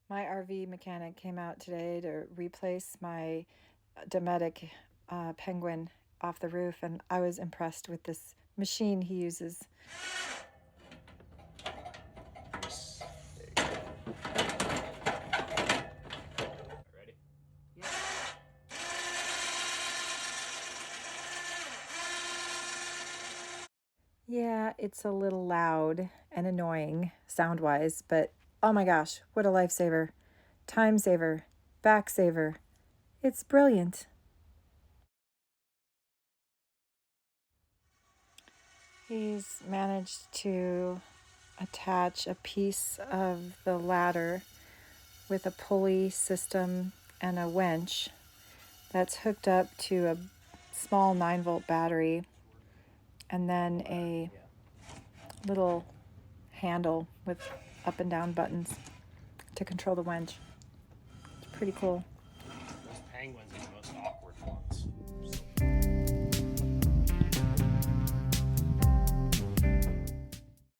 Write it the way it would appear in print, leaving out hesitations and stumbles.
My RV mechanic came out today to replace my Dometic penguin off the roof, and I was impressed with this machine he uses. Ready? Yeah, it's a little loud and annoying sound-wise, but oh my gosh, what a lifesaver. Time saver, back saver. It's brilliant. He's managed to attach a piece of the ladder with a pulley system and a winch that's hooked up to a small 9-volt battery, and then a little handle with up and down buttons to control the winch. It's pretty cool.